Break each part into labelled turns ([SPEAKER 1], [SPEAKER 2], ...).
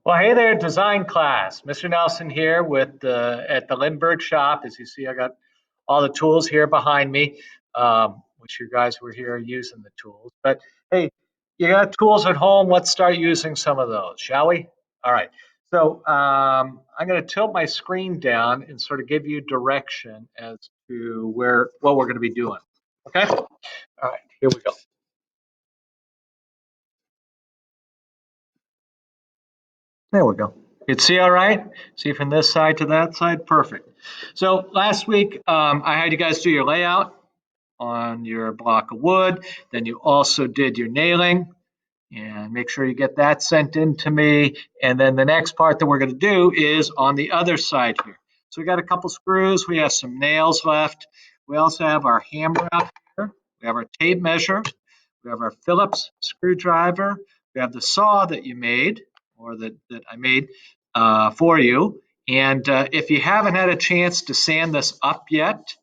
[SPEAKER 1] Well, hey there, design class. Mr. Nelson here with at the Lindbergh shop. As you see, I got all the tools here behind me. Wish you guys were here using the tools. But hey, you got tools at home. Let's start using some of those, shall we? All right. So I'm going to tilt my screen down and sort of give you direction as to what we're going to be doing. Okay. All right. Here we go. There we go. You can see all right? See from this side to that side? Perfect. So last week, I had you guys do your layout on your block of wood. Then you also did your nailing. And make sure you get that sent in to me. And then the next part that we're going to do is on the other side here. So we got a couple screws. We have some nails left. We also have our hammer out here. We have our tape measure. We have our Phillips screwdriver. We have the saw that you made, or that I made for you. And if you haven't had a chance to sand this up yet,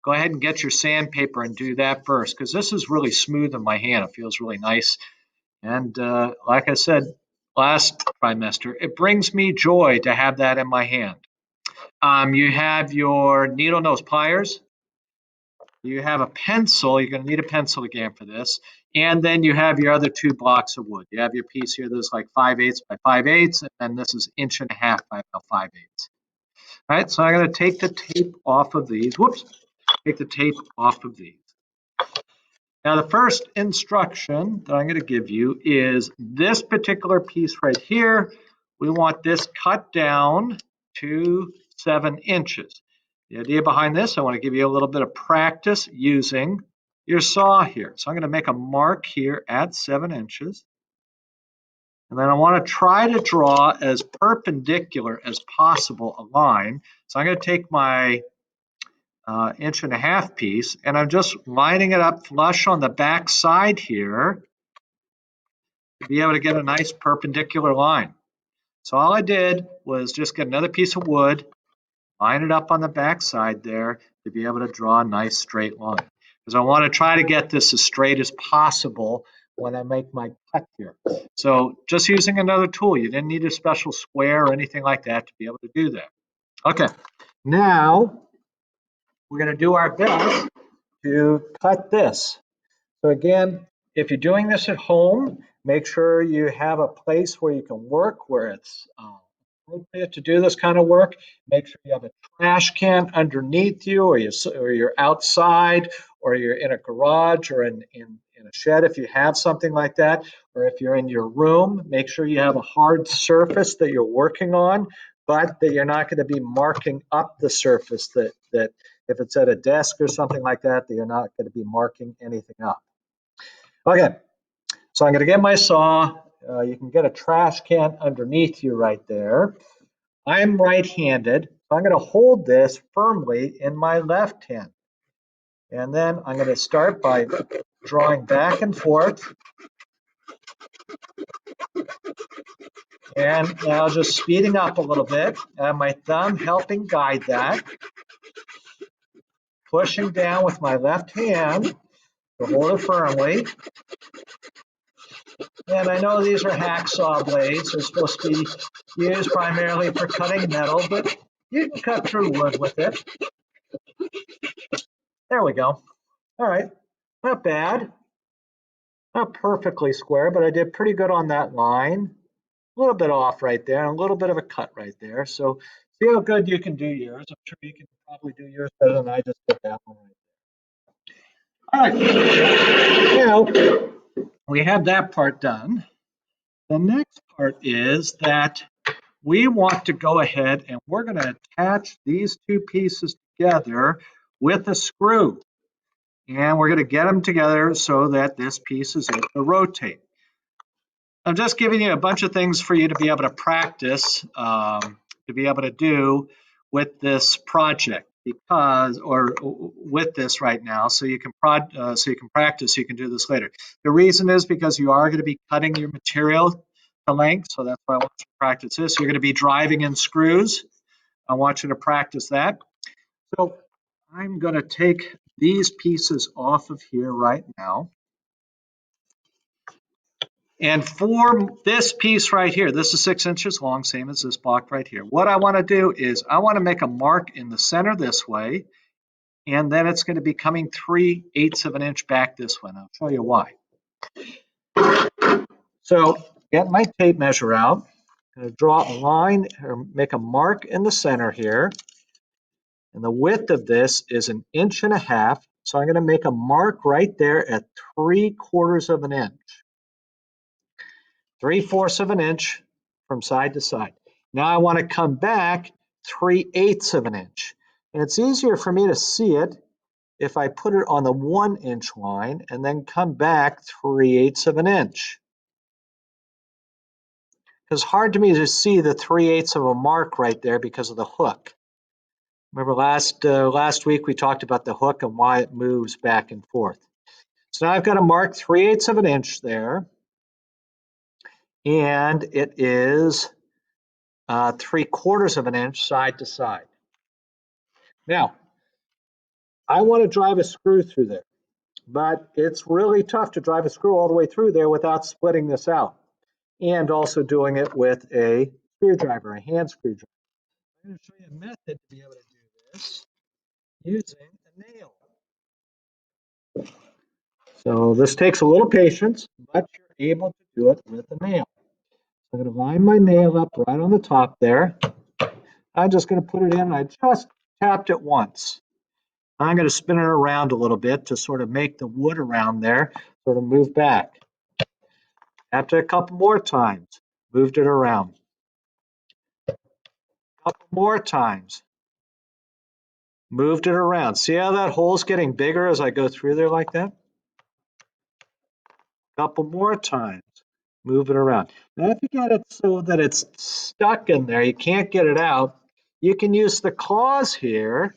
[SPEAKER 1] go ahead and get your sandpaper and do that first, because this is really smooth in my hand. It feels really nice. And like I said last trimester, it brings me joy to have that in my hand. You have your needle nose pliers. You have a pencil. You're going to need a pencil again for this. And then you have your other two blocks of wood. You have your piece here that's like 5/8 by 5/8, and then this is 1.5" by about 5/8. All right, so I'm going to take the tape off of these. Whoops, take the tape off of these. Now, the first instruction that I'm going to give you is this particular piece right here. We want this cut down to 7 inches. The idea behind this, I want to give you a little bit of practice using your saw here. So I'm going to make a mark here at 7 inches. And then I want to try to draw as perpendicular as possible a line. So I'm going to take my 1.5" piece, and I'm just lining it up flush on the back side here to be able to get a nice perpendicular line. So all I did was just get another piece of wood, line it up on the back side there to be able to draw a nice straight line. Because I want to try to get this as straight as possible when I make my cut here. So just using another tool, you didn't need a special square or anything like that to be able to do that. Okay, now we're going to do our best to cut this. So again, if you're doing this at home, make sure you have a place where you can work, where it's appropriate to do this kind of work. Make sure you have a trash can underneath you, or you're outside, or you're in a garage, or in a shed if you have something like that, or if you're in your room, make sure you have a hard surface that you're working on, but that you're not going to be marking up the surface, that if it's at a desk or something like that, that you're not going to be marking anything up. Okay, so I'm going to get my saw. You can get a trash can underneath you right there. I'm right-handed, so I'm going to hold this firmly in my left hand. And then I'm going to start by drawing back and forth. And now just speeding up a little bit. And my thumb helping guide that. Pushing down with my left hand to hold it firmly. And I know these are hacksaw blades. They're supposed to be used primarily for cutting metal, but you can cut through wood with it. There we go. All right, not bad. Not perfectly square, but I did pretty good on that line. A little bit off right there, and a little bit of a cut right there. So see how good you can do yours. I'm sure you can probably do yours better than I just did that one right there. All right, now we have that part done. The next part is that we want to go ahead and we're going to attach these two pieces together with a screw. And we're going to get them together so that this piece is able to rotate. I'm just giving you a bunch of things for you to be able to practice, to be able to do with this project, or with this right now, so you can practice, so you can do this later. The reason is because you are going to be cutting your material to length, so that's why I want you to practice this. You're going to be driving in screws. I want you to practice that. So I'm going to take these pieces off of here right now. And for this piece right here, this is 6 inches long, same as this block right here. What I want to do is I want to make a mark in the center this way, and then it's going to be coming 3/8 of an inch back this way. And I'll show you why. So get my tape measure out. I'm going to draw a line or make a mark in the center here. And the width of this is 1.5 inches. So I'm going to make a mark right there at 3/4 of an inch. 3/4 of an inch from side to side. Now I want to come back 3/8 of an inch. And it's easier for me to see it if I put it on the 1 inch line and then come back 3/8 of an inch. It's hard to me to see the 3/8 of a mark right there because of the hook. Remember last week we talked about the hook and why it moves back and forth. So now I've got to mark 3/8 of an inch there. And it is 3/4 of an inch side to side. Now, I want to drive a screw through there, but it's really tough to drive a screw all the way through there without splitting this out and also doing it with a screwdriver, a hand screwdriver. I'm going to show you a method to be able to do this using a nail. So this takes a little patience, but you're able to do it with a nail. So I'm going to line my nail up right on the top there. I'm just going to put it in. I just tapped it once. I'm going to spin it around a little bit to sort of make the wood around there sort of move back. Tapped it a couple more times, moved it around. A couple more times, moved it around. See how that hole's getting bigger as I go through there like that? Couple more times, move it around. Now if you got it so that it's stuck in there, you can't get it out, you can use the claws here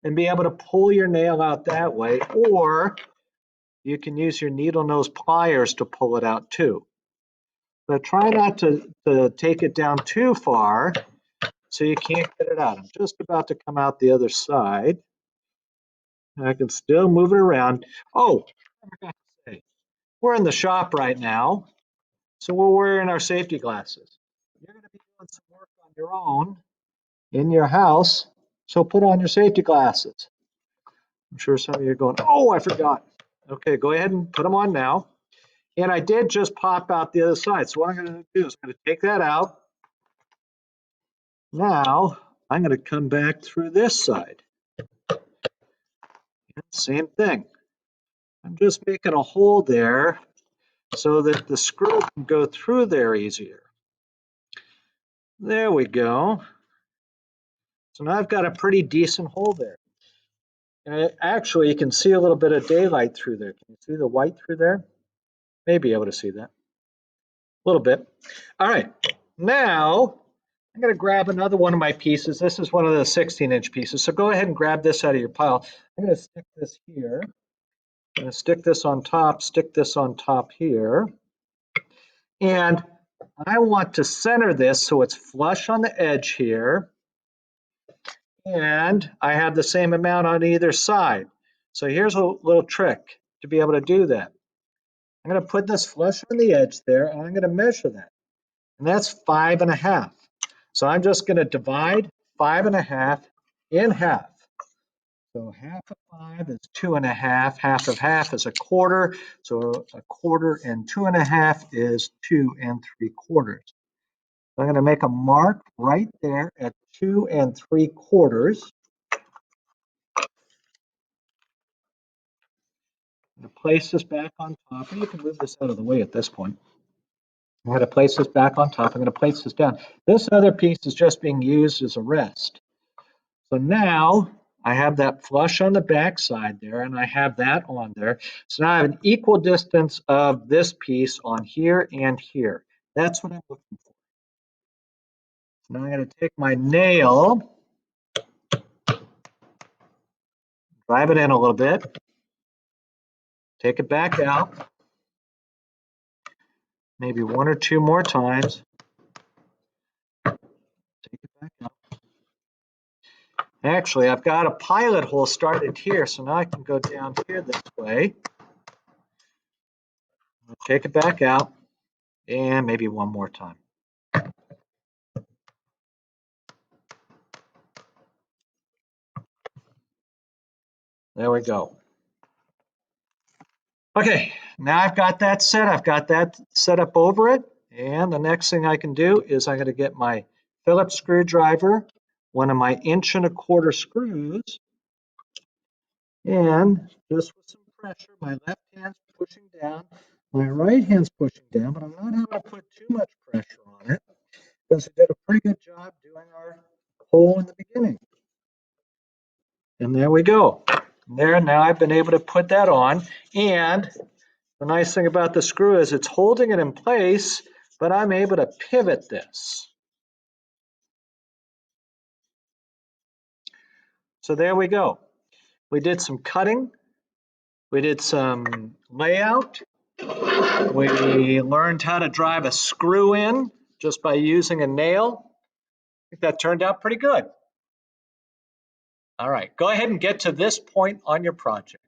[SPEAKER 1] and be able to pull your nail out that way, or you can use your needle nose pliers to pull it out too. But try not to take it down too far so you can't get it out. I'm just about to come out the other side. I can still move it around. Oh, I forgot to say, we're in the shop right now, so we're wearing our safety glasses. You're going to be doing some work on your own in your house, so put on your safety glasses. I'm sure some of you are going, oh, I forgot. Okay, go ahead and put them on now. And I did just pop out the other side. So what I'm going to do is I'm going to take that out. Now I'm going to come back through this side. Same thing. I'm just making a hole there so that the screw can go through there easier. There we go. So now I've got a pretty decent hole there. And actually, you can see a little bit of daylight through there. Can you see the white through there? Maybe able to see that. A little bit. All right. Now I'm going to grab another one of my pieces. This is one of the 16-inch pieces. So go ahead and grab this out of your pile. I'm going to stick this here. I'm going to stick this on top here. And I want to center this so it's flush on the edge here. And I have the same amount on either side. So here's a little trick to be able to do that. I'm going to put this flush on the edge there, and I'm going to measure that. And that's 5.5. So I'm just going to divide 5.5 in half. So half of 5 is 2.5. Half of half is 1/4. So 1/4 and 2.5 is 2 3/4. So I'm going to make a mark right there at 2 3/4. I'm going to place this back on top, and you can move this out of the way at this point. I'm going to place this back on top. I'm going to place this down. This other piece is just being used as a rest. So now I have that flush on the back side there, and I have that on there. So now I have an equal distance of this piece on here and here. That's what I'm looking for. So now I'm going to take my nail, drive it in a little bit, take it back out, maybe 1 or 2 more times. Take it back out. Actually, I've got a pilot hole started here, so now I can go down here this way. Take it back out. And maybe one more time. There we go. Okay, now I've got that set. I've got that set up over it. And the next thing I can do is I'm going to get my Phillips screwdriver, one of my 1¼ inch screws, and just with some pressure, my left hand's pushing down, my right hand's pushing down, but I'm not having to put too much pressure on it because we did a pretty good job doing our hole in the beginning. And there we go. There, now I've been able to put that on. And the nice thing about the screw is it's holding it in place, but I'm able to pivot this. So there we go. We did some cutting. We did some layout. We learned how to drive a screw in just by using a nail. I think that turned out pretty good. All right, go ahead and get to this point on your project.